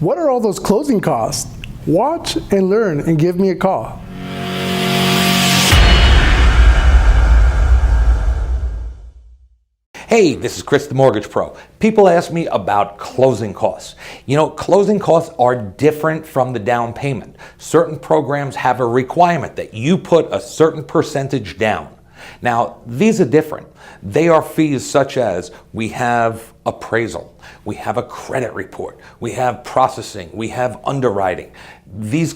What are all those closing costs? Watch and learn and give me a call. Hey, this is Chris the Mortgage Pro. People ask me about closing costs. You know, closing costs are different from the down payment. Certain programs have a requirement that you put a certain percentage down. Now, these are different. They are fees such as we have appraisal, we have a credit report, we have processing, we have underwriting. These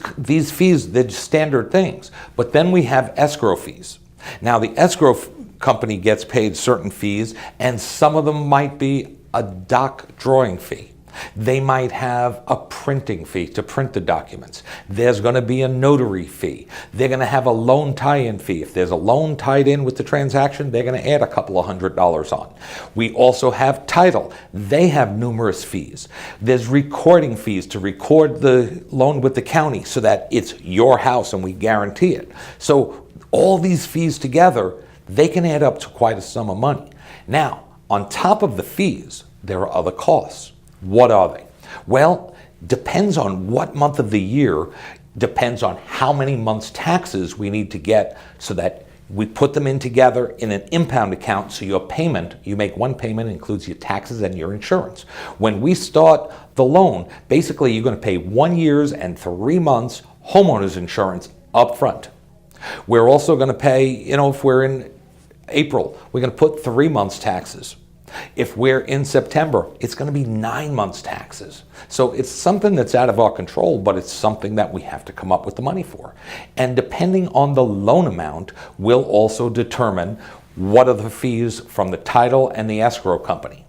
fees, they're standard things. But then we have escrow fees. Now, the escrow company gets paid certain fees, and some of them might be a doc drawing fee. They might have a printing fee to print the documents. There's going to be a notary fee. They're going to have a loan tie-in fee. If there's a loan tied in with the transaction, they're going to add a couple of $100s on. We also have title. They have numerous fees. There's recording fees to record the loan with the county so that it's your house and we guarantee it. So all these fees together, they can add up to quite a sum of money. Now, on top of the fees, there are other costs. What are they? Well, depends on what month of the year, depends on how many months taxes we need to get so that we put them in together in an impound account so your payment, you make one payment, includes your taxes and your insurance. When we start the loan, basically you're going to pay 1 year and 3 months homeowner's insurance up front. We're also going to pay, if we're in April, we're going to put 3 months taxes. If we're in September, it's going to be 9 months taxes. So it's something that's out of our control, but it's something that we have to come up with the money for. And depending on the loan amount, we'll also determine what are the fees from the title and the escrow company.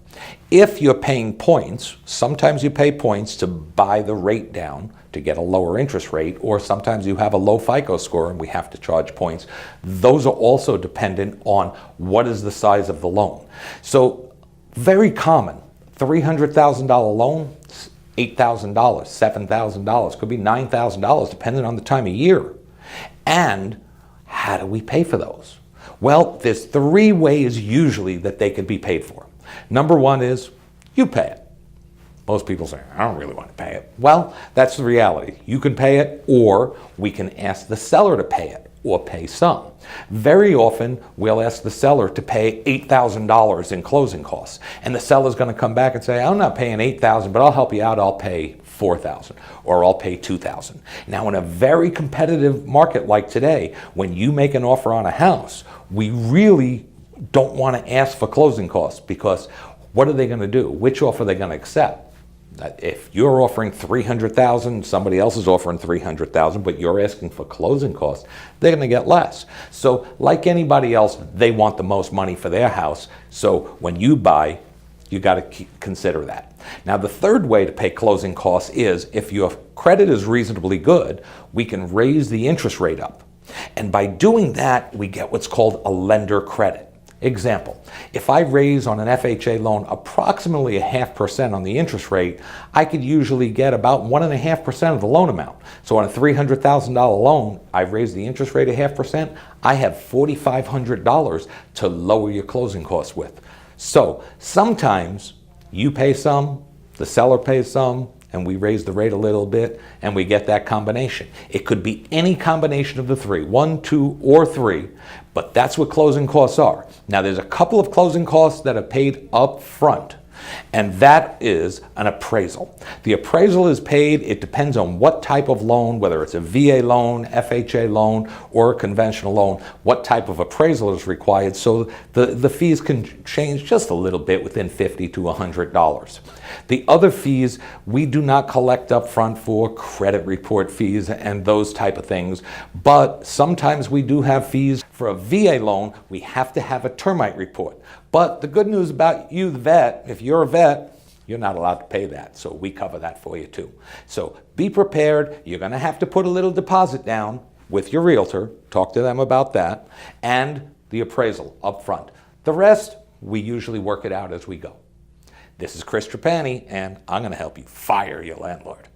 If you're paying points, sometimes you pay points to buy the rate down to get a lower interest rate, or sometimes you have a low FICO score and we have to charge points. Those are also dependent on what is the size of the loan. So very common, $300,000 loan, $8,000, $7,000, could be $9,000 depending on the time of year. And how do we pay for those? Well, there's 3 ways usually that they could be paid for. Number 1 is you pay it. Most people say, I don't really want to pay it. Well, that's the reality. You can pay it, or we can ask the seller to pay it, or pay some. Very often, we'll ask the seller to pay $8,000 in closing costs. And the seller's going to come back and say, I'm not paying $8,000, but I'll help you out. I'll pay $4,000, or I'll pay $2,000. Now, in a very competitive market like today, when you make an offer on a house, we really don't want to ask for closing costs, because what are they going to do? Which offer are they going to accept? If you're offering $300,000, somebody else is offering $300,000, but you're asking for closing costs, they're going to get less. So like anybody else, they want the most money for their house. So when you buy, you got to consider that. Now, the third way to pay closing costs is if your credit is reasonably good, we can raise the interest rate up. And by doing that, we get what's called a lender credit. Example, if I raise on an FHA loan approximately 0.5% on the interest rate, I could usually get about 1.5% of the loan amount. So on a $300,000 loan, I've raised the interest rate 0.5%, I have $4,500 to lower your closing costs with. So sometimes you pay some, the seller pays some, and we raise the rate a little bit, and we get that combination. It could be any combination of the 3, 1, 2, or 3, but that's what closing costs are. Now, there's a couple of closing costs that are paid up front, and that is an appraisal. The appraisal is paid, it depends on what type of loan, whether it's a VA loan, FHA loan, or a conventional loan, what type of appraisal is required, so the fees can change just a little bit within $50 to $100. The other fees, we do not collect up front for credit report fees and those type of things, but sometimes we do have fees. For a VA loan, we have to have a termite report. But the good news about you, the vet, if you're a vet, you're not allowed to pay that, so we cover that for you too. So be prepared. You're going to have to put a little deposit down with your realtor, talk to them about that, and the appraisal up front. The rest, we usually work it out as we go. This is Chris Trapani, and I'm going to help you fire your landlord.